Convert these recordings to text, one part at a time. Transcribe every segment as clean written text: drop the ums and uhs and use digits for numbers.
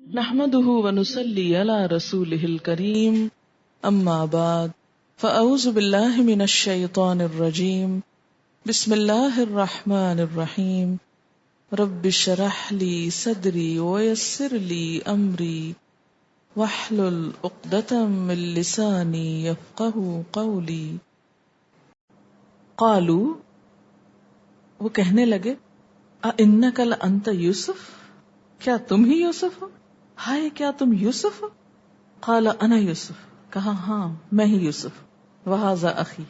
نحمده ونصلي على رسوله الكريم اما بعد فاعوذ بالله من الشيطان الرجيم بسم الله الرحمن الرحيم رب اشرح لي صدري ويسر لي امري واحلل عقدة من لساني يفقهوا قولي. قالوا، وہ کہنے لگے، اِنَّكَ لَأَنْتَ یوسف، کیا تم ہی یوسف ہو؟ ہائے کیا تم یوسف ہو؟ قال انا یوسف، کہا ہاں میں ہی یوسف، وہذا اخی،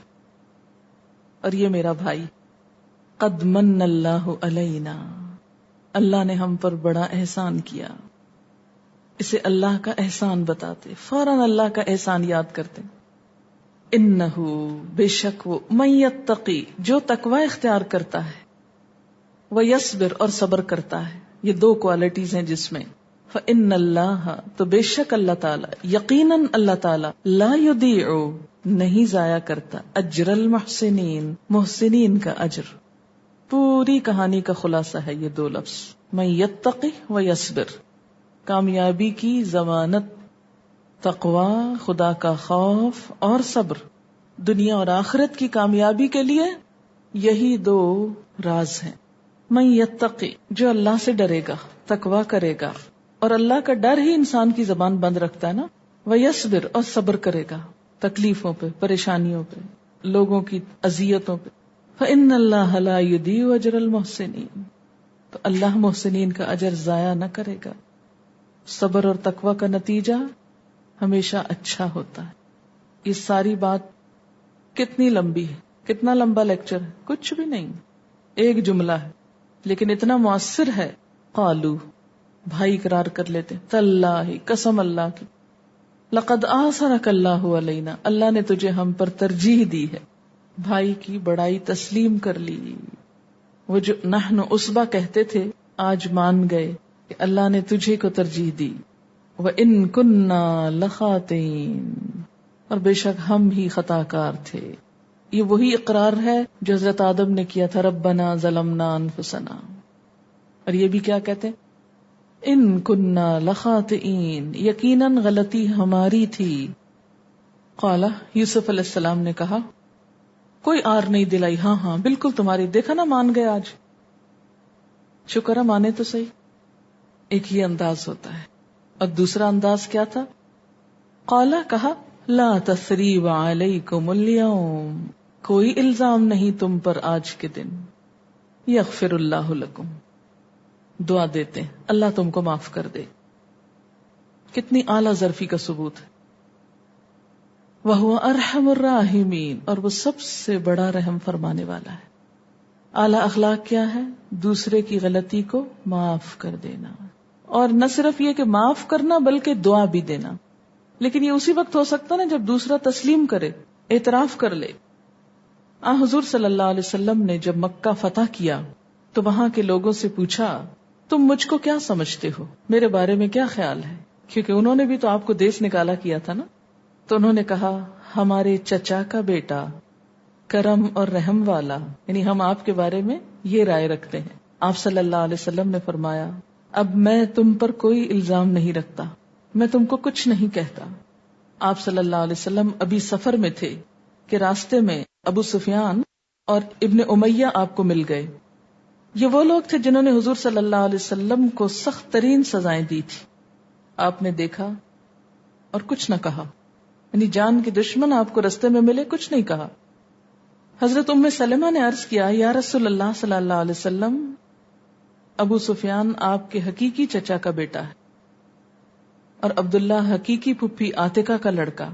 اور یہ میرا بھائی. قد من اللہ علینا، اللہ نے ہم پر بڑا احسان کیا. اسے اللہ کا احسان بتاتے، فوراً اللہ کا احسان یاد کرتے. انہو، بے شک وہ، من یتقی، جو تقوی اختیار کرتا ہے، ویصبر، اور صبر کرتا ہے. یہ دو کوالٹیز ہیں جس میں. فإن اللہ، تو بے شک اللہ تعالی، یقیناً اللہ تعالی، لا یضیع، نہیں ضائع کرتا، اجر المحسنین، محسنین کا اجر. پوری کہانی کا خلاصہ ہے یہ دو لفظ، من یتقی و یصبر. کامیابی کی ضمانت تقوی، خدا کا خوف اور صبر. دنیا اور آخرت کی کامیابی کے لیے یہی دو راز ہیں. من یتقی، جو اللہ سے ڈرے گا، تقوی کرے گا، اور اللہ کا ڈر ہی انسان کی زبان بند رکھتا ہے نا. ویصبر، اور صبر کرے گا تکلیفوں پہ، پریشانیوں پہ، لوگوں کی اذیتوں پہ. فإن اللہ لا یضیع اجر المحسنین، تو اللہ محسنین کا اجر ضائع نہ کرے گا. صبر اور تقوی کا نتیجہ ہمیشہ اچھا ہوتا ہے. یہ ساری بات کتنی لمبی ہے، کتنا لمبا لیکچر ہے، کچھ بھی نہیں، ایک جملہ ہے لیکن اتنا مؤثر ہے. قالو، بھائی اقرار کر لیتے، تاللہ، قسم اللہ کی، لقد آثرک اللہ علینا، اللہ نے تجھے ہم پر ترجیح دی ہے. بھائی کی بڑائی تسلیم کر لی. وہ جو نحن عصبہ کہتے تھے آج مان گئے کہ اللہ نے تجھے کو ترجیح دی. وَإِن كُنَّا لَخَاطِئِينَ، اور بے شک ہم ہی خطا کار تھے. یہ وہی اقرار ہے جو حضرت آدم نے کیا تھا، ربنا ظلمنا انفسنا. اور یہ بھی کیا کہتے ہیں، ان کننا لخاطئین، یقیناً غلطی ہماری تھی. قال، یوسف علیہ السلام نے کہا، کوئی آر نہیں دلائی، ہاں ہاں بالکل تمہاری، دیکھا نا مان گئے آج، شکر ہے مانے تو صحیح. ایک یہ انداز ہوتا ہے. اور دوسرا انداز کیا تھا، قال، کہا، لا تثریب علیکم اليوم، کوئی الزام نہیں تم پر آج کے دن. یغفر اللہ لکم، دعا دیتے ہیں اللہ تم کو معاف کر دے. کتنی اعلیٰ ظرفی کا ثبوت ہے. وَهُوَ أَرْحَمُ الرَّاحِمِينَ، اور وہ سب سے بڑا رحم فرمانے والا ہے. اعلیٰ اخلاق کیا ہے، دوسرے کی غلطی کو معاف کر دینا. اور نہ صرف یہ کہ معاف کرنا بلکہ دعا بھی دینا. لیکن یہ اسی وقت ہو سکتا نا جب دوسرا تسلیم کرے، اعتراف کر لے. حضور صلی اللہ علیہ وسلم نے جب مکہ فتح کیا تو وہاں کے لوگوں سے پوچھا، تم مجھ کو کیا سمجھتے ہو، میرے بارے میں کیا خیال ہے؟ کیونکہ انہوں نے بھی تو آپ کو دیس نکالا کیا تھا نا. تو انہوں نے کہا، ہمارے چچا کا بیٹا، کرم اور رحم والا، یعنی ہم آپ کے بارے میں یہ رائے رکھتے ہیں. آپ صلی اللہ علیہ وسلم نے فرمایا، اب میں تم پر کوئی الزام نہیں رکھتا، میں تم کو کچھ نہیں کہتا. آپ صلی اللہ علیہ وسلم ابھی سفر میں تھے کہ راستے میں ابو سفیان اور ابن امیہ آپ کو مل گئے. یہ وہ لوگ تھے جنہوں نے حضور صلی اللہ علیہ وسلم کو سخت ترین سزائیں دی تھی. آپ نے دیکھا اور کچھ نہ کہا، یعنی جان کے دشمن آپ کو رستے میں ملے، کچھ نہیں کہا. حضرت ام سلمہ نے عرض کیا، یا رسول اللہ صلی اللہ علیہ وسلم، ابو سفیان آپ کے حقیقی چچا کا بیٹا ہے اور عبداللہ حقیقی پھپھی عاتکہ کا لڑکا.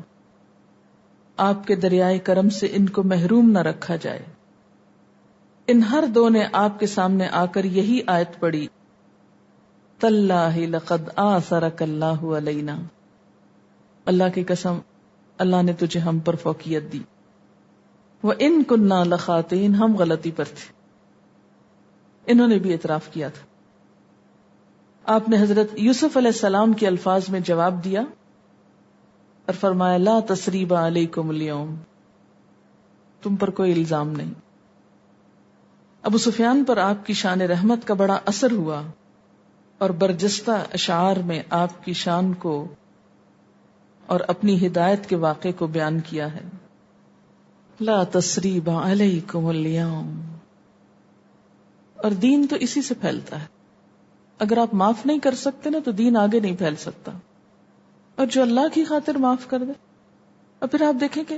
آپ کے دریائے کرم سے ان کو محروم نہ رکھا جائے. ان ہر دو نے آپ کے سامنے آ کر یہی آیت پڑھی، تاللہ لقد آثرک اللہ علینا، اللہ کی قسم اللہ نے تجھے ہم پر فوقیت دی. وَإِن كُنَّا لَخَاطِئِينَ، ہم غلطی پر تھے. انہوں نے بھی اعتراف کیا تھا. آپ نے حضرت یوسف علیہ السلام کے الفاظ میں جواب دیا اور فرمایا، لا تثریب علیکم اليوم، تم پر کوئی الزام نہیں. ابو سفیان پر آپ کی شان رحمت کا بڑا اثر ہوا اور برجستہ اشعار میں آپ کی شان کو اور اپنی ہدایت کے واقعے کو بیان کیا ہے. لا تثریب علیکم اليوم. اور دین تو اسی سے پھیلتا ہے. اگر آپ معاف نہیں کر سکتے نا تو دین آگے نہیں پھیل سکتا. اور جو اللہ کی خاطر معاف کر دے. اور پھر آپ دیکھیں کہ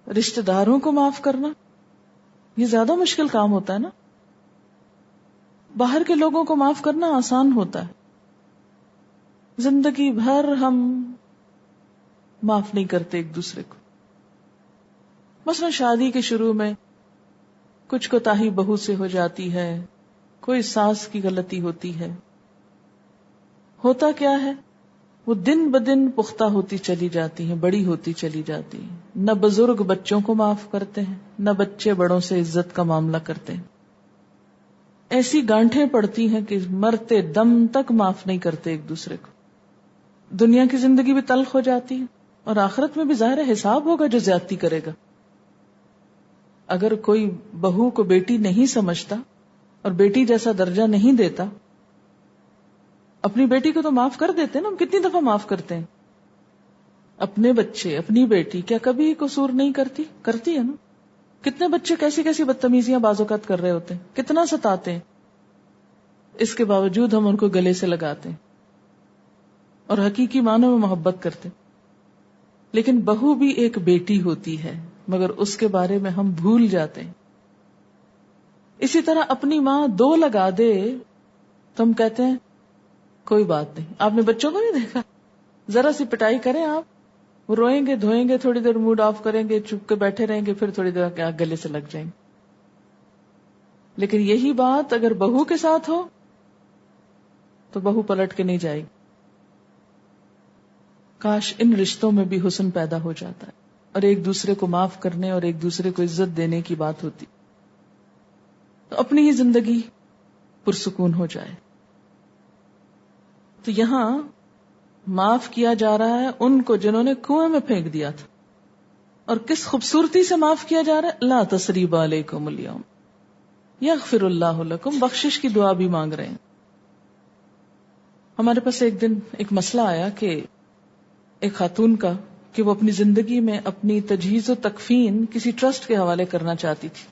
رشتہ داروں کو معاف کرنا یہ زیادہ مشکل کام ہوتا ہے نا. باہر کے لوگوں کو معاف کرنا آسان ہوتا ہے. زندگی بھر ہم معاف نہیں کرتے ایک دوسرے کو. مثلا شادی کے شروع میں کچھ کوتاہی بہو سے ہو جاتی ہے, کوئی ساس کی غلطی ہوتی ہے. ہوتا کیا ہے, وہ دن بدن پختہ ہوتی چلی جاتی ہیں, بڑی ہوتی چلی جاتی ہیں. نہ بزرگ بچوں کو معاف کرتے ہیں, نہ بچے بڑوں سے عزت کا معاملہ کرتے ہیں. ایسی گانٹھیں پڑتی ہیں کہ مرتے دم تک معاف نہیں کرتے ایک دوسرے کو. دنیا کی زندگی بھی تلخ ہو جاتی ہے, اور آخرت میں بھی ظاہر حساب ہوگا جو زیادتی کرے گا. اگر کوئی بہو کو بیٹی نہیں سمجھتا اور بیٹی جیسا درجہ نہیں دیتا, اپنی بیٹی کو تو معاف کر دیتے نا. ہم کتنی دفعہ معاف کرتے ہیں اپنے بچے, اپنی بیٹی. کیا کبھی قصور نہیں کرتی؟ کرتی ہے نا. کتنے بچے کیسی کیسی بدتمیزیاں بعض اوقات کر رہے ہوتے ہیں, کتنا ستاتے ہیں. اس کے باوجود ہم ان کو گلے سے لگاتے ہیں اور حقیقی معنوں میں محبت کرتے ہیں. لیکن بہو بھی ایک بیٹی ہوتی ہے, مگر اس کے بارے میں ہم بھول جاتے ہیں. اسی طرح اپنی ماں 2 لگا دے تو ہم کہتے ہیں کوئی بات نہیں. آپ نے بچوں کو نہیں دیکھا, ذرا سی پٹائی کریں آپ, وہ روئیں گے, دھوئیں گے, تھوڑی دیر موڈ آف کریں گے, چپ کے بیٹھے رہیں گے, پھر تھوڑی دیر کے گلے سے لگ جائیں گے. لیکن یہی بات اگر بہو کے ساتھ ہو تو بہو پلٹ کے نہیں جائے گی. کاش ان رشتوں میں بھی حسن پیدا ہو جاتا ہے, اور ایک دوسرے کو معاف کرنے اور ایک دوسرے کو عزت دینے کی بات ہوتی, تو اپنی ہی زندگی پرسکون ہو جائے. تو یہاں معاف کیا جا رہا ہے ان کو جنہوں نے کنویں میں پھینک دیا تھا, اور کس خوبصورتی سے معاف کیا جا رہا ہے. لا تثریب علیکم اليوم یغفر اللہ لکم. بخشش کی دعا بھی مانگ رہے ہیں. ہمارے پاس ایک دن ایک مسئلہ آیا کہ ایک خاتون کا, کہ وہ اپنی زندگی میں اپنی تجہیز و تکفین کسی ٹرسٹ کے حوالے کرنا چاہتی تھی,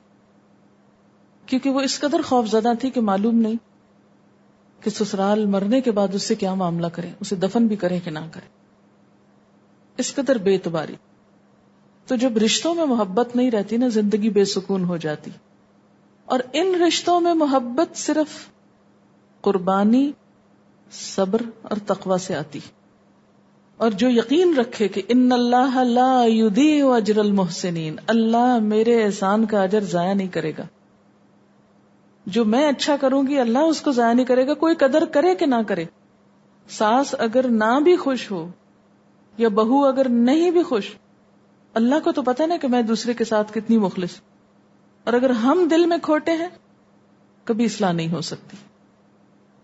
کیونکہ وہ اس قدر خوفزدہ تھی کہ معلوم نہیں کہ سسرال مرنے کے بعد اس سے کیا معاملہ کریں, اسے دفن بھی کریں کہ نہ کریں. اس قدر بے اعتباری. تو جب رشتوں میں محبت نہیں رہتی نا, زندگی بے سکون ہو جاتی. اور ان رشتوں میں محبت صرف قربانی, صبر اور تقوی سے آتی. اور جو یقین رکھے کہ ان اللہ لا یضیع اجر المحسنین, اللہ میرے احسان کا اجر ضائع نہیں کرے گا. جو میں اچھا کروں گی اللہ اس کو ضائع نہیں کرے گا, کوئی قدر کرے کہ نہ کرے. ساس اگر نہ بھی خوش ہو یا بہو اگر نہیں بھی خوش, اللہ کو تو پتہ نا کہ میں دوسرے کے ساتھ کتنی مخلص. اور اگر ہم دل میں کھوٹے ہیں کبھی اصلاح نہیں ہو سکتی.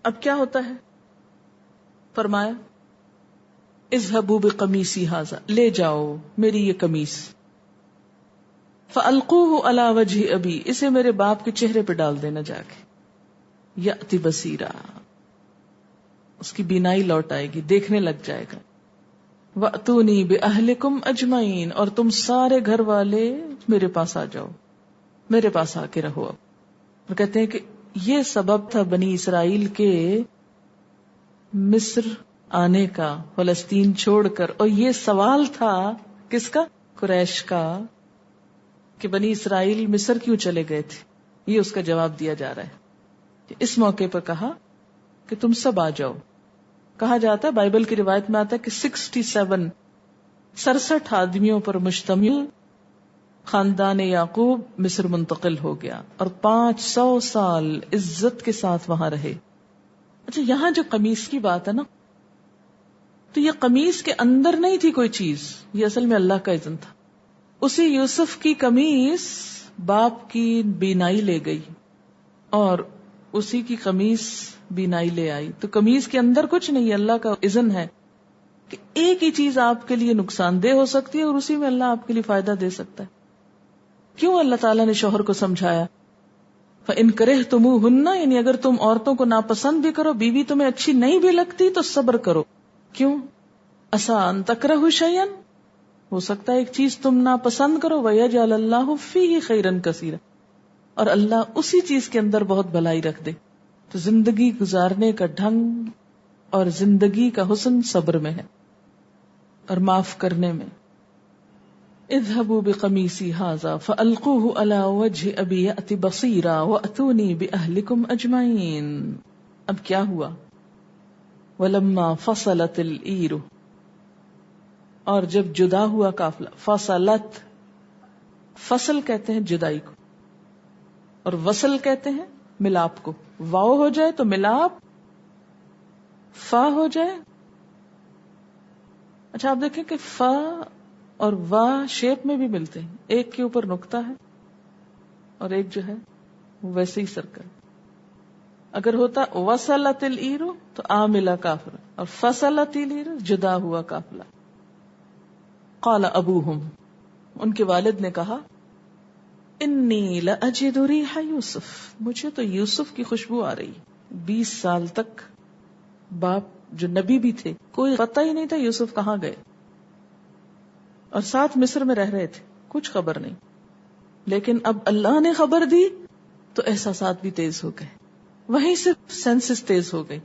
اب کیا ہوتا ہے, فرمایا اذهبوا بقمیصی ھذا, لے جاؤ میری یہ قمیص, فالقوه علی وجه ابی, اسے میرے باپ کے چہرے پہ ڈال دینا جا کے. یأتی بصیرا, اس کی بینائی لوٹ آئے گی, دیکھنے لگ جائے گا. واتونی باہلکم اجمعین, اور تم سارے گھر والے میرے پاس آ جاؤ, میرے پاس آ کے رہو. اور کہتے ہیں کہ یہ سبب تھا بنی اسرائیل کے مصر آنے کا, فلسطین چھوڑ کر. اور یہ سوال تھا کس کا؟ قریش کا, کہ بنی اسرائیل مصر کیوں چلے گئے تھے. یہ اس کا جواب دیا جا رہا ہے. اس موقع پر کہا کہ تم سب آ جاؤ. کہا جاتا ہے, بائبل کی روایت میں آتا ہے کہ 67 آدمیوں پر مشتمل خاندان یعقوب مصر منتقل ہو گیا, اور 500 سال عزت کے ساتھ وہاں رہے. اچھا, یہاں جو قمیص کی بات ہے نا, تو یہ قمیص کے اندر نہیں تھی کوئی چیز, یہ اصل میں اللہ کا اذن تھا. اسی یوسف کی قمیص باپ کی بینائی لے گئی, اور اسی کی قمیص بینائی لے آئی. تو قمیص کے اندر کچھ نہیں, اللہ کا اذن ہے کہ ایک ہی چیز آپ کے لیے نقصان دہ ہو سکتی ہے اور اسی میں اللہ آپ کے لیے فائدہ دے سکتا ہے. کیوں اللہ تعالیٰ نے شوہر کو سمجھایا, فَإِن كَرِهْتُمُوهُنَّ، یعنی اگر تم عورتوں کو ناپسند بھی کرو، بیوی تمہیں اچھی نہیں بھی لگتی تو صبر کرو. کیوں؟ عَسَىٰ أَن تَكْرَهُوا شَيْئًا، ہو سکتا ہے ایک چیز تم ناپسند کرو، وَيَجْعَلَ اللَّهُ فِيهِ خَيْرًا كَثِيرًا، اور اللہ اسی چیز کے اندر بہت بھلائی رکھ دے. تو زندگی گزارنے کا ڈھنگ اور زندگی کا حسن صبر میں ہے اور معاف کرنے میں. اذهبوا بقميصي هذا فألقوه على وجه أبي يأت بصيرا وأتوني بأهلكم أجمعين. اب کیا ہوا؟ ولما فصلت العير، اور جب جدا ہوا قافلہ. فصلت، فصل کہتے ہیں جدائی کو، اور وصل کہتے ہیں ملاپ کو. واو ہو جائے تو ملاپ، فا ہو جائے. اچھا آپ دیکھیں کہ فا اور وا شیپ میں بھی ملتے ہیں، ایک کے اوپر نقطہ ہے اور ایک جو ہے ویسے ہی سرکل. اگر ہوتا وصلت العیر تو آ ملا کافر، اور فصلت العیر جدا ہوا قافلہ. قال ابوہم، ان کے والد نے کہا، انی لاجد ریح یوسف، مجھے تو یوسف کی خوشبو آ رہی. 20 سال تک باپ جو نبی بھی تھے کوئی پتہ ہی نہیں تھا یوسف کہاں گئے، اور ساتھ مصر میں رہ رہے تھے، کچھ خبر نہیں. لیکن اب اللہ نے خبر دی تو احساسات بھی تیز ہو گئے، وہیں سے سینسز تیز ہو گئی.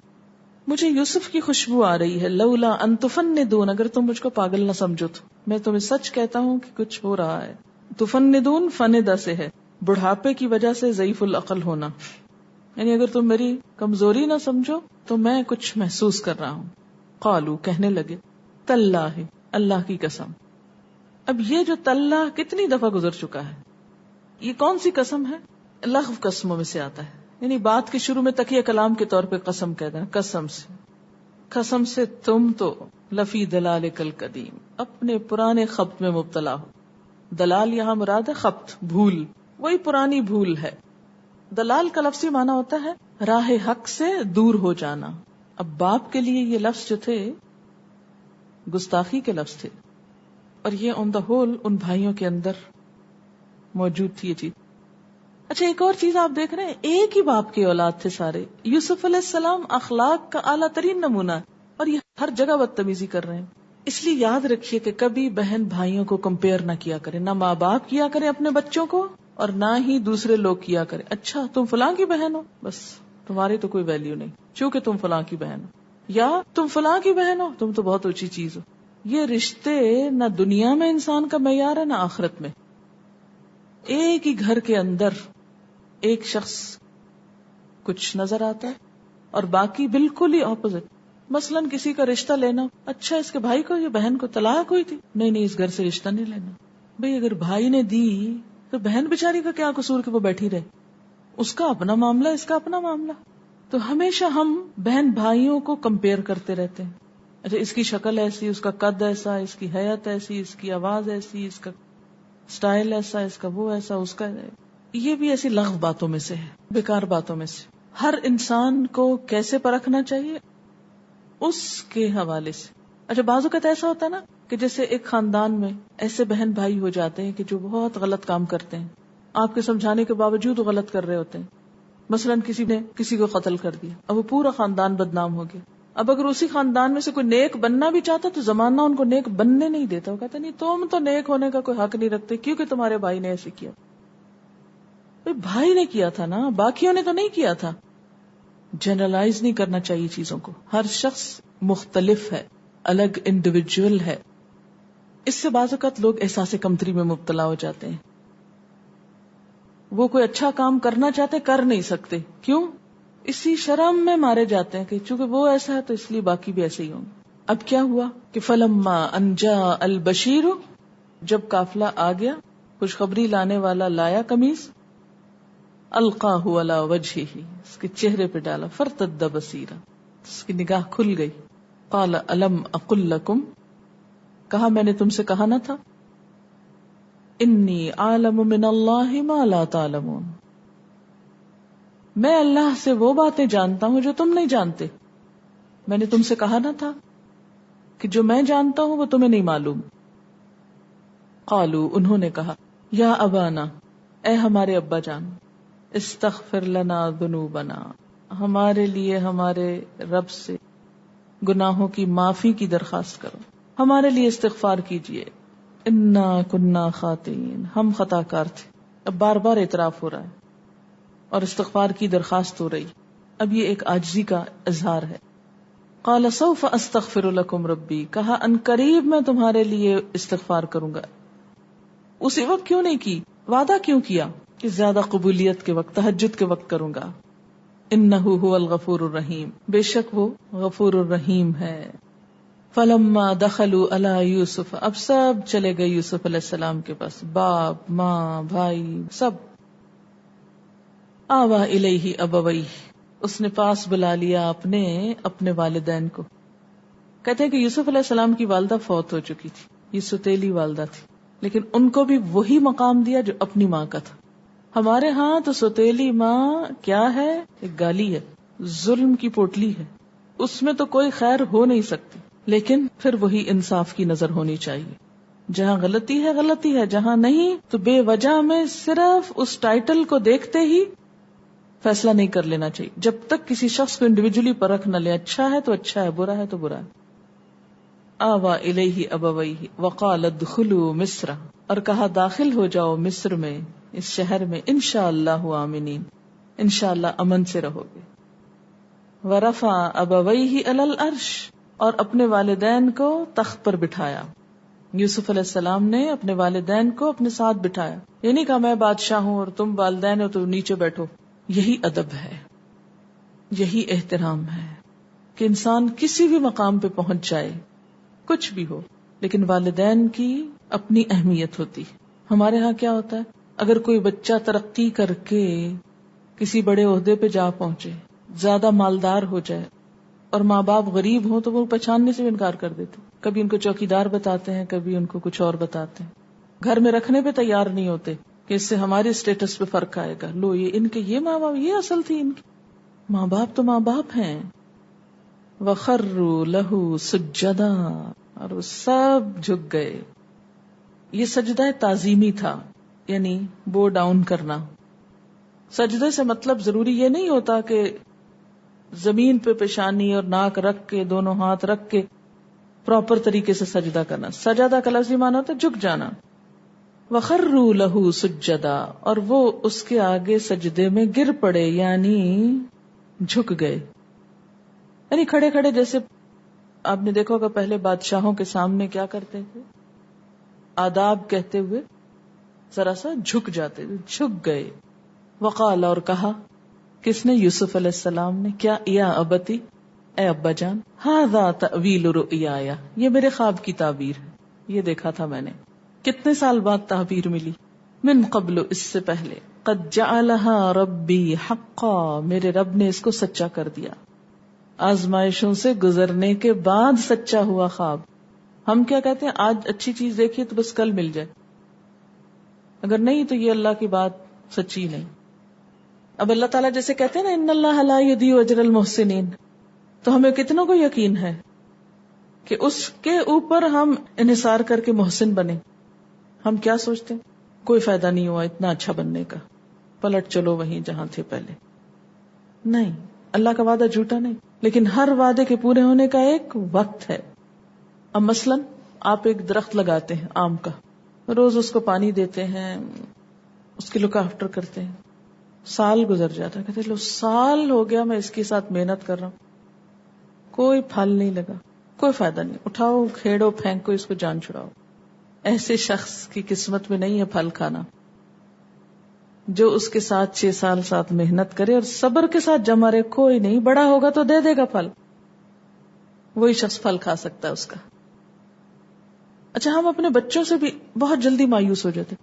مجھے یوسف کی خوشبو آ رہی ہے. لولا ان تفندون، اگر تم مجھ کو پاگل نہ سمجھو تو میں تمہیں سچ کہتا ہوں کہ کچھ ہو رہا ہے. تفندون فندہ سے ہے بڑھاپے کی وجہ سے ضعیف العقل ہونا، یعنی اگر تم میری کمزوری نہ سمجھو تو میں کچھ محسوس کر رہا ہوں. قالو، کہنے لگے، تاللہ، اللہ کی قسم. اب یہ جو تاللہ کتنی دفعہ گزر چکا ہے، یہ کون سی قسم ہے؟ لغو قسموں میں سے آتا ہے، یعنی بات کے شروع میں تکیہ کلام کے طور پہ قسم کہتے ہیں. قسم سے تم تو لفی دلالک القدیم، اپنے پرانے خبط میں مبتلا ہو. دلال یہاں مراد ہے خبط، بھول، وہی پرانی بھول ہے. دلال کا لفظی معنی ہوتا ہے راہ حق سے دور ہو جانا. اب باپ کے لیے یہ لفظ جو تھے گستاخی کے لفظ تھے، اور یہ آن دا ہول ان بھائیوں کے اندر موجود تھی یہ چیز. اچھا ایک اور چیز آپ دیکھ رہے ہیں، ایک ہی باپ کے اولاد تھے سارے. یوسف علیہ السلام اخلاق کا اعلیٰ ترین نمونہ، اور یہ ہر جگہ بدتمیزی کر رہے ہیں. اس لیے یاد رکھیے کہ کبھی بہن بھائیوں کو کمپیئر نہ کیا کریں، نہ ماں باپ کیا کریں اپنے بچوں کو، اور نہ ہی دوسرے لوگ کیا کریں. اچھا تم فلاں کی بہن ہو، بس تمہاری تو کوئی ویلیو نہیں چونکہ تم فلاں کی بہن ہو، یا تم فلاں کی بہن ہو تم تو بہت اونچی چیز ہو. یہ رشتے نہ دنیا میں انسان کا معیار ہے نہ آخرت میں. ایک ہی گھر کے اندر ایک شخص کچھ نظر آتا ہے اور باقی بالکل ہی اپوزٹ. مثلا کسی کا رشتہ لینا، اچھا اس کے بھائی کو یا بہن کو طلاق ہوئی تھی، نہیں اس گھر سے رشتہ نہیں لینا. بھئی اگر بھائی نے دی تو بہن بیچاری کا کیا قصور کہ وہ بیٹھی رہے، اس کا اپنا معاملہ، اس کا اپنا معاملہ. تو ہمیشہ ہم بہن بھائیوں کو کمپیئر کرتے رہتے ہیں. اچھا اس کی شکل ایسی، اس کا قد ایسا، اس کی حیت ایسی، اس کی آواز ایسی، اس کا سٹائل ایسا، اس کا وہ ایسا، اس کا. یہ بھی ایسی لغو باتوں میں سے ہے، بیکار باتوں میں سے. ہر انسان کو کیسے پرکھنا چاہیے؟ اس کے حوالے سے. اچھا بعض اوقات ایسا ہوتا ہے نا کہ جیسے ایک خاندان میں ایسے بہن بھائی ہو جاتے ہیں کہ جو بہت غلط کام کرتے ہیں، آپ کے سمجھانے کے باوجود وہ غلط کر رہے ہوتے ہیں. مثلا کسی نے کسی کو قتل کر دیا، اب وہ پورا خاندان بدنام ہو گیا. اب اگر اسی خاندان میں سے کوئی نیک بننا بھی چاہتا تو زمانہ ان کو نیک بننے نہیں دیتا. وہ کہتا نہیں تم تو نیک ہونے کا کوئی حق نہیں رکھتے کیونکہ تمہارے بھائی نے ایسے کیا. بھائی نے کیا تھا نا، باقیوں نے تو نہیں کیا تھا. جنرلائز نہیں کرنا چاہیے چیزوں کو. ہر شخص مختلف ہے، الگ انڈیویجول ہے. اس سے بعض اوقات لوگ احساس کمتری میں مبتلا ہو جاتے ہیں. وہ کوئی اچھا کام کرنا چاہتے کر نہیں سکتے، کیوں؟ اسی شرم میں مارے جاتے ہیں کہ چونکہ وہ ایسا ہے تو اس لیے باقی بھی ایسے ہی ہوں. اب کیا ہوا کہ فلما ان جاء البشیر، جب قافلہ آ گیا، خوشخبری لانے والا لایا قمیص، القاہ علی وجہہ، اس کے چہرے پہ ڈالا، فرتد بصیرا، اس کی نگاہ کھل گئی. قال الم اقل لکم، کہا میں نے تم سے کہا نہ تھا، انی عالم من اللہ ما لا تعلمون، میں اللہ سے وہ باتیں جانتا ہوں جو تم نہیں جانتے. میں نے تم سے کہا نہ تھا کہ جو میں جانتا ہوں وہ تمہیں نہیں معلوم. قالوا، انہوں نے کہا، یا ابانا، اے ہمارے ابا جان، استغفر لنا ذنوبنا، ہمارے لیے ہمارے رب سے گناہوں کی معافی کی درخواست کرو، ہمارے لیے استغفار کیجیے، انا کننا خاطئین، ہم خطا کار تھے. اب بار بار اعتراف ہو رہا ہے اور استغفار کی درخواست ہو رہی. اب یہ ایک عاجزی کا اظہار ہے. قال سوف استغفر لکم ربی، کہا ان قریب میں تمہارے لیے استغفار کروں گا. اسی وقت کیوں نہیں کی؟ وعدہ کیوں کیا کہ زیادہ قبولیت کے وقت، تہجد کے وقت کروں گا. انہ هو الغفور الرحیم، بے شک وہ غفور الرحیم ہے. فلما دخلوا علی یوسف، اب سب چلے گئے یوسف علیہ السلام کے پاس، باپ ماں بھائی سب. آوا الیہ ابویہ، اس نے پاس بلا لیا اپنے والدین کو. کہتے ہیں کہ یوسف علیہ السلام کی والدہ فوت ہو چکی تھی، یہ ستیلی والدہ تھی، لیکن ان کو بھی وہی مقام دیا جو اپنی ماں کا تھا. ہمارے ہاں تو ستیلی ماں کیا ہے؟ ایک گالی ہے، ظلم کی پوٹلی ہے، اس میں تو کوئی خیر ہو نہیں سکتی. لیکن پھر وہی انصاف کی نظر ہونی چاہیے. جہاں غلطی ہے غلطی ہے، جہاں نہیں تو بے وجہ میں صرف اس ٹائٹل کو دیکھتے ہی فیصلہ نہیں کر لینا چاہیے. جب تک کسی شخص کو انڈیویجلی پرکھ نہ لے، اچھا ہے تو اچھا ہے، برا ہے تو برا ہے. آوا الیہ ابویہ وقال ادخلوا مصر، اور کہا داخل ہو جاؤ مصر میں، اس شہر میں، انشاءاللہ آمنین، انشاءاللہ امن سے رہو گے. ورفع ابویہ علی العرش، اور اپنے والدین کو تخت پر بٹھایا. یوسف علیہ السلام نے اپنے والدین کو اپنے ساتھ بٹھایا. یہ نہیں کہا میں بادشاہ ہوں اور تم والدین ہو تو نیچے بیٹھو. یہی ادب ہے، یہی احترام ہے کہ انسان کسی بھی مقام پہ پہنچ جائے، کچھ بھی ہو، لیکن والدین کی اپنی اہمیت ہوتی. ہمارے ہاں کیا ہوتا ہے، اگر کوئی بچہ ترقی کر کے کسی بڑے عہدے پہ جا پہنچے، زیادہ مالدار ہو جائے، اور ماں باپ غریب ہوں تو وہ پہچاننے سے انکار کر دیتے. کبھی ان کو چوکیدار بتاتے ہیں، کبھی ان کو کچھ اور بتاتے ہیں. گھر میں رکھنے پہ تیار نہیں ہوتے کہ اس سے ہمارے اسٹیٹس پہ فرق آئے گا. لو یہ ان کے یہ ماں باپ، یہ اصل تھی ان کی. ماں باپ تو ماں باپ ہیں. وَخَرُّوا لَهُ سُجَّدًا، اور وہ سب جھک گئے. یہ سجدہ تعظیمی تھا، یعنی بو ڈاؤن کرنا. سجدے سے مطلب ضروری یہ نہیں ہوتا کہ زمین پہ پیشانی اور ناک رکھ کے، دونوں ہاتھ رکھ کے پراپر طریقے سے سجدہ کرنا. سجدہ کا لفظی معنی ہوتا ہے جھک جانا. وَخَرُّوا لَهُ سُجَّدًا، اور وہ اس کے آگے سجدے میں گر پڑے، یعنی جھک گئے. یعنی کھڑے کھڑے، جیسے آپ نے دیکھا ہوگا پہلے بادشاہوں کے سامنے کیا کرتے تھے، آداب کہتے ہوئے ذرا سا جھک جاتے، جھک گئے. وقال، اور کہا، کس نے؟ یوسف علیہ السلام نے. کیا؟ یا ابتی، اے ابا جان، ھذا تأویل رؤیایا، یہ میرے خواب کی تعبیر ہے، یہ دیکھا تھا میں نے. کتنے سال بعد تعبیر ملی؟ من قبل، اس سے پہلے. قد جعلها ربی حقا، میرے رب نے اس کو سچا کر دیا. آزمائشوں سے گزرنے کے بعد سچا ہوا خواب. ہم کیا کہتے ہیں، آج اچھی چیز دیکھیے تو بس کل مل جائے، اگر نہیں تو یہ اللہ کی بات سچی نہیں. اب اللہ تعالیٰ جیسے کہتے ہیں نا، ان اللہ لا یضیع اجر المحسنین، تو ہمیں کتنوں کو یقین ہے کہ اس کے اوپر ہم انحصار کر کے محسن بنے. ہم کیا سوچتے ہیں، کوئی فائدہ نہیں ہوا اتنا اچھا بننے کا، پلٹ چلو وہیں جہاں تھے پہلے. نہیں، اللہ کا وعدہ جھوٹا نہیں، لیکن ہر وعدے کے پورے ہونے کا ایک وقت ہے. اب مثلا آپ ایک درخت لگاتے ہیں آم کا، روز اس کو پانی دیتے ہیں، اس کی لک آفٹر کرتے ہیں، سال گزر جاتا ہے، کہتے لو سال ہو گیا میں اس کے ساتھ محنت کر رہا ہوں، کوئی پھل نہیں لگا، کوئی فائدہ نہیں، اٹھاؤ کھیڑو پھینکو اس کو، جان چھڑاؤ. ایسے شخص کی قسمت میں نہیں ہے پھل کھانا، جو اس کے ساتھ 6 سال ساتھ محنت کرے اور صبر کے ساتھ جمع رہے. کوئی نہیں، بڑا ہوگا تو دے دے گا پھل، وہی شخص پھل کھا سکتا ہے اس کا. اچھا، ہم اپنے بچوں سے بھی بہت جلدی مایوس ہو جاتے،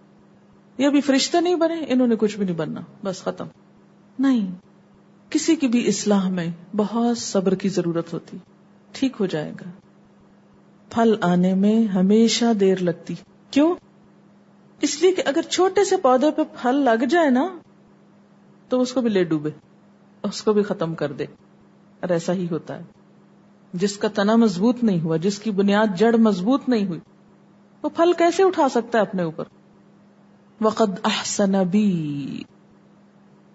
یہ ابھی فرشتے نہیں بنے، انہوں نے کچھ بھی نہیں بننا، بس ختم. نہیں، کسی کی بھی اصلاح میں بہت صبر کی ضرورت ہوتی. ٹھیک ہو جائے گا. پھل آنے میں ہمیشہ دیر لگتی. کیوں؟ اس لیے کہ اگر چھوٹے سے پودے پہ پھل لگ جائے نا تو اس کو بھی لے ڈوبے، اس کو بھی ختم کر دے. اور ایسا ہی ہوتا ہے، جس کا تنا مضبوط نہیں ہوا، جس کی بنیاد جڑ مضبوط نہیں ہوئی، وہ پھل کیسے اٹھا سکتا ہے اپنے اوپر؟ وقد احسن بی،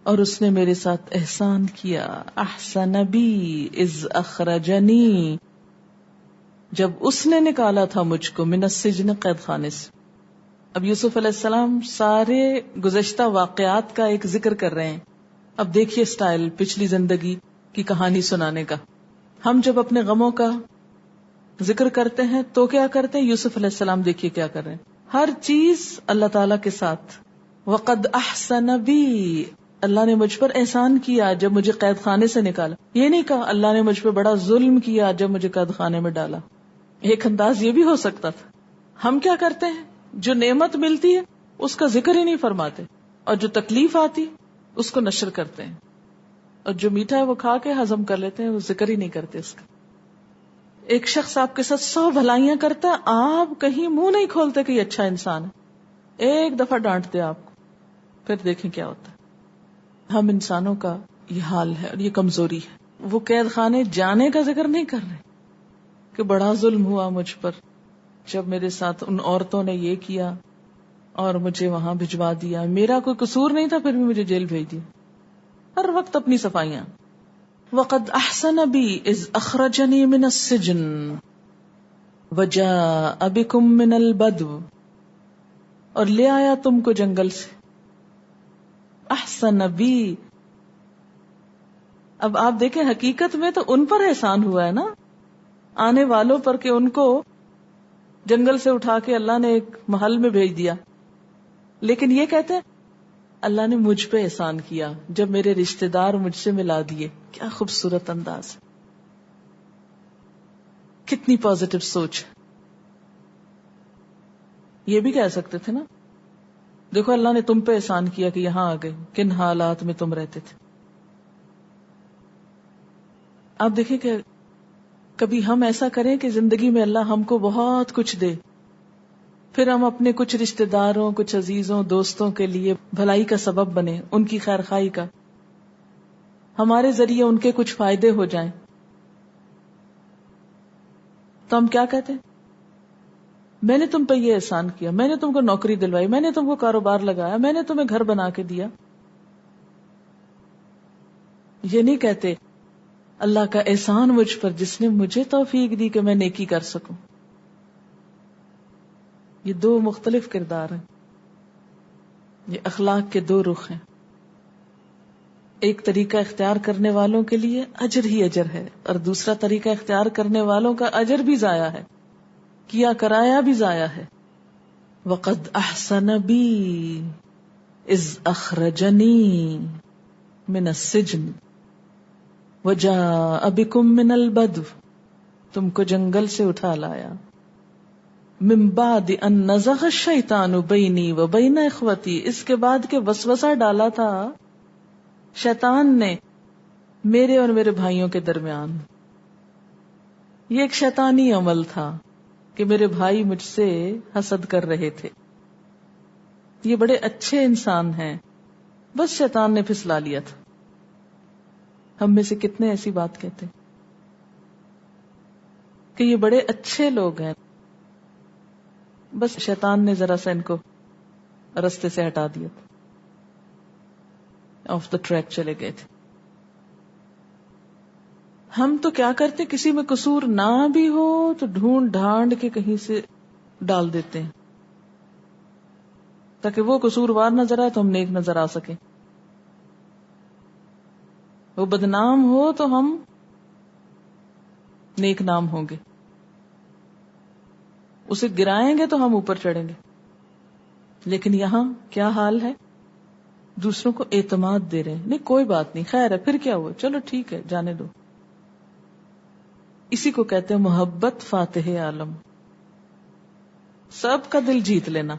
اور اس نے میرے ساتھ احسان کیا. احسن بی اذ اخرجنی، جب اس نے نکالا تھا مجھ کو من السجن، قید خانے سے. اب یوسف علیہ السلام سارے گزشتہ واقعات کا ایک ذکر کر رہے ہیں. اب دیکھیے سٹائل پچھلی زندگی کی کہانی سنانے کا. ہم جب اپنے غموں کا ذکر کرتے ہیں تو کیا کرتے ہیں؟ یوسف علیہ السلام دیکھیے کیا کر رہے ہیں. ہر چیز اللہ تعالی کے ساتھ. وقد احسن بی، اللہ نے مجھ پر احسان کیا جب مجھے قید خانے سے نکالا. یہ نہیں کہا اللہ نے مجھ پہ بڑا ظلم کیا جب مجھے قید خانے میں ڈالا. ایک انداز یہ بھی ہو سکتا تھا. ہم کیا کرتے ہیں؟ جو نعمت ملتی ہے اس کا ذکر ہی نہیں فرماتے، اور جو تکلیف آتی اس کو نشر کرتے ہیں، اور جو میٹھا ہے وہ کھا کے ہضم کر لیتے ہیں، وہ ذکر ہی نہیں کرتے اس کا. ایک شخص آپ کے ساتھ 100 بھلائیاں کرتا ہے، آپ کہیں منہ نہیں کھولتے کہ یہ اچھا انسان ہے. ایک دفعہ ڈانٹ دے آپ کو، پھر دیکھیں کیا ہوتا ہے. ہم انسانوں کا یہ حال ہے اور یہ کمزوری ہے. وہ قید خانے جانے کا ذکر نہیں کر رہے کہ بڑا ظلم ہوا مجھ پر جب میرے ساتھ ان عورتوں نے یہ کیا اور مجھے وہاں بھجوا دیا. میرا کوئی قصور نہیں تھا، پھر بھی مجھے جیل بھیج دیا. ہر وقت اپنی صفائیاں. وقد احسن بی اذ اخرجنی من السجن وجاء بکم من البدو، اور لے آیا تم کو جنگل سے. احسن بی. اب آپ دیکھیں حقیقت میں تو ان پر احسان ہوا ہے نا، آنے والوں پر، کہ ان کو جنگل سے اٹھا کے اللہ نے ایک محل میں بھیج دیا. لیکن یہ کہتے ہیں اللہ نے مجھ پہ احسان کیا جب میرے رشتہ دار مجھ سے ملا دیے. کیا خوبصورت انداز، کتنی پازیٹو سوچ. یہ بھی کہہ سکتے تھے نا، دیکھو اللہ نے تم پہ احسان کیا کہ یہاں آ گئے، کن حالات میں تم رہتے تھے. آپ دیکھیں کہ کبھی ہم ایسا کریں کہ زندگی میں اللہ ہم کو بہت کچھ دے، پھر ہم اپنے کچھ رشتہ داروں، کچھ عزیزوں، دوستوں کے لیے بھلائی کا سبب بنے، ان کی خیر خواہی کا، ہمارے ذریعے ان کے کچھ فائدے ہو جائیں، تو ہم کیا کہتے ہیں؟ میں نے تم پہ یہ احسان کیا، میں نے تم کو نوکری دلوائی، میں نے تم کو کاروبار لگایا، میں نے تمہیں گھر بنا کے دیا. یہ نہیں کہتے اللہ کا احسان مجھ پر جس نے مجھے توفیق دی کہ میں نیکی کر سکوں. یہ دو مختلف کردار ہیں، یہ اخلاق کے دو رخ ہیں. ایک طریقہ اختیار کرنے والوں کے لیے اجر ہی اجر ہے، اور دوسرا طریقہ اختیار کرنے والوں کا اجر بھی ضائع ہے، کیا کرایا بھی ضائع ہے. وقد احسن بی اذ اخرجنی من السجن وجاء بکم من البدو، تم کو جنگل سے اٹھا لایا. من بعد ان نزغ الشیطان بینی و بین اخوتی، اس کے بعد کہ وسوسہ ڈالا تھا شیطان نے میرے اور میرے بھائیوں کے درمیان. یہ ایک شیطانی عمل تھا کہ میرے بھائی مجھ سے حسد کر رہے تھے. یہ بڑے اچھے انسان ہیں، بس شیطان نے پھسلا لیا تھا. ہم میں سے کتنے ایسی بات کہتے کہ یہ بڑے اچھے لوگ ہیں، بس شیطان نے ذرا سا ان کو رستے سے ہٹا دیا تھا، آف دا ٹریک چلے گئے تھے. ہم تو کیا کرتے، کسی میں قصور نہ بھی ہو تو ڈھونڈ ڈھانڈ کے کہیں سے ڈال دیتے ہیں تاکہ وہ قصوروار نظر آئے تو ہم نیک نظر آ سکیں. وہ بدنام ہو تو ہم نیک نام ہوں گے، اسے گرائیں گے تو ہم اوپر چڑھیں گے. لیکن یہاں کیا حال ہے؟ دوسروں کو اعتماد دے رہے ہیں، نہیں کوئی بات نہیں، خیر ہے، پھر کیا ہوا، چلو ٹھیک ہے، جانے دو. اسی کو کہتے ہیں محبت فاتح عالم، سب کا دل جیت لینا،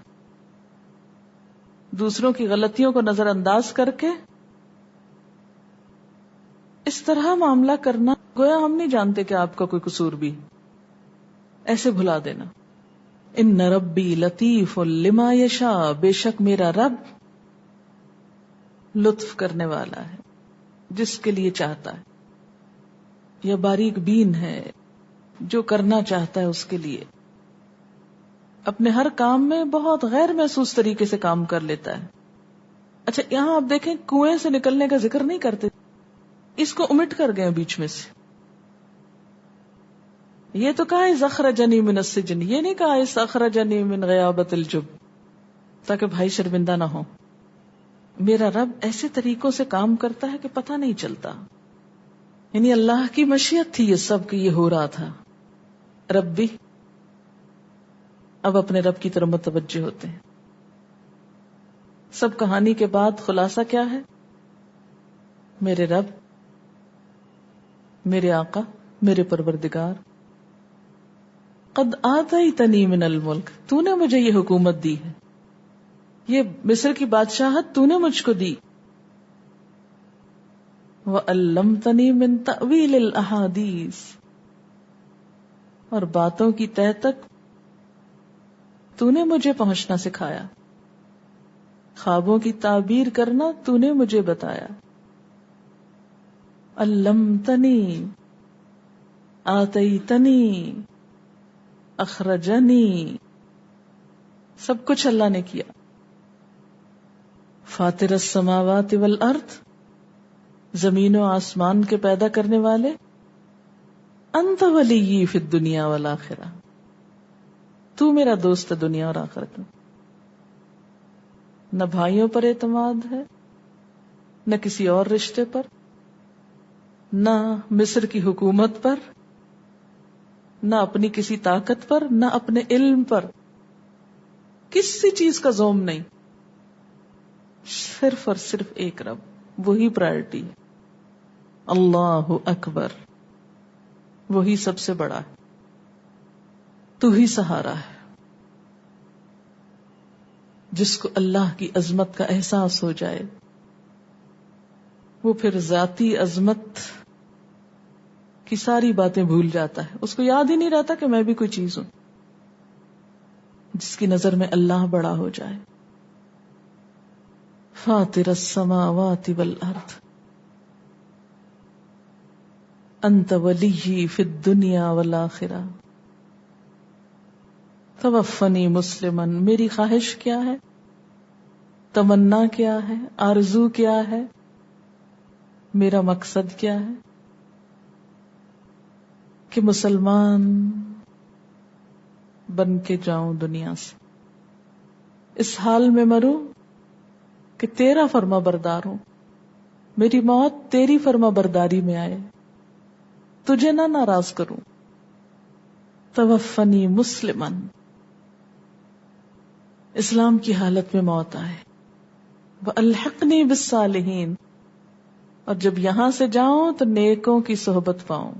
دوسروں کی غلطیوں کو نظر انداز کر کے اس طرح معاملہ کرنا گویا ہم نہیں جانتے کہ آپ کا کوئی قصور بھی، ایسے بھلا دینا. ان ربی لطیف لما یشاء، بے شک میرا رب لطف کرنے والا ہے جس کے لیے چاہتا ہے، یا باریک بین ہے جو کرنا چاہتا ہے اس کے لیے. اپنے ہر کام میں بہت غیر محسوس طریقے سے کام کر لیتا ہے. اچھا یہاں آپ دیکھیں کنویں سے نکلنے کا ذکر نہیں کرتے، اس کو امٹ کر گئے بیچ میں سے. یہ تو کہا اخرجنی من السجن، یہ نہیں کہا اخرجنی من غیابت الجب، تاکہ بھائی شرمندہ نہ ہو. میرا رب ایسے طریقوں سے کام کرتا ہے کہ پتہ نہیں چلتا. یعنی اللہ کی مشیت تھی یہ سب کہ یہ ہو رہا تھا. ربی، اب اپنے رب کی طرف متوجہ ہوتے ہیں. سب کہانی کے بعد خلاصہ کیا ہے؟ میرے رب، میرے آقا، میرے پروردگار، قد آتیتنی من الملک، تو نے مجھے یہ حکومت دی ہے، یہ مصر کی بادشاہت تو نے مجھ کو دی. وَعَلَّمْتَنِي مِن تَأْوِيلِ الْأَحَادِيثِ، اور باتوں کی تہ تک تو نے مجھے پہنچنا سکھایا، خوابوں کی تعبیر کرنا تو نے مجھے بتایا. علمتنی، آتیتنی، اخرجنی، سب کچھ اللہ نے کیا. فاطر السماوات والارض، زمین و آسمان کے پیدا کرنے والے. انت ولی فی الدنیا والآخرہ، تو میرا دوست ہے دنیا اور آخرت میں. نہ بھائیوں پر اعتماد ہے، نہ کسی اور رشتے پر، نہ مصر کی حکومت پر، نہ اپنی کسی طاقت پر، نہ اپنے علم پر، کسی چیز کا زوم نہیں. صرف اور صرف ایک رب، وہی پرائرٹی. اللہ اکبر، وہی سب سے بڑا ہے، تو ہی سہارا ہے. جس کو اللہ کی عظمت کا احساس ہو جائے وہ پھر ذاتی عظمت کی ساری باتیں بھول جاتا ہے. اس کو یاد ہی نہیں رہتا کہ میں بھی کوئی چیز ہوں. جس کی نظر میں اللہ بڑا ہو جائے. فاطر السماوات والارض انت ولی فی الدنیا والآخرہ توفنی مسلما، میری خواہش کیا ہے، تمنا کیا ہے، آرزو کیا ہے، میرا مقصد کیا ہے کہ مسلمان بن کے جاؤں دنیا سے، اس حال میں مروں کہ تیرا فرما بردار ہوں، میری موت تیری فرما برداری میں آئے، تجھے نہ ناراض کروں. توفنی مسلمن، اسلام کی حالت میں موت آئے. والحقنی بالصالحین، اور جب یہاں سے جاؤں تو نیکوں کی صحبت پاؤں،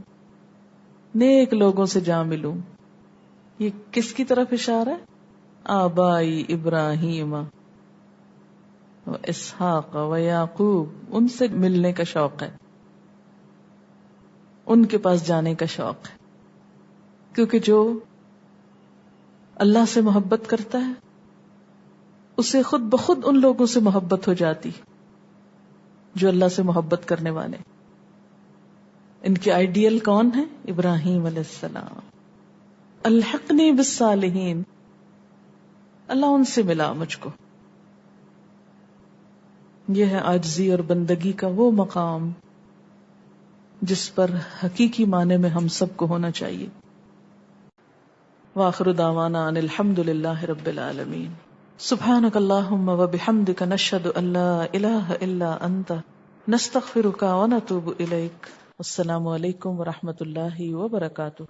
نیک لوگوں سے جا ملوں. یہ کس کی طرف اشارہ ہے؟ آبائی ابراہیم و اسحاق و یعقوب، ان سے ملنے کا شوق ہے، ان کے پاس جانے کا شوق ہے. کیونکہ جو اللہ سے محبت کرتا ہے اسے خود بخود ان لوگوں سے محبت ہو جاتی جو اللہ سے محبت کرنے والے. ان کے آئیڈیل کون ہیں؟ ابراہیم علیہ السلام. الحقنی بالصالحین، اللہ ان سے ملا مجھ کو. یہ ہے عاجزی اور بندگی کا وہ مقام جس پر حقیقی معنی میں ہم سب کو ہونا چاہیے. وآخر دعوانا ان الحمد للہ رب العالمین. سبحانک اللہم وبحمدک نشہد ان لا الہ الا انت نستغفرک ونتوب الیک. السلام علیکم ورحمۃ اللہ وبرکاتہ.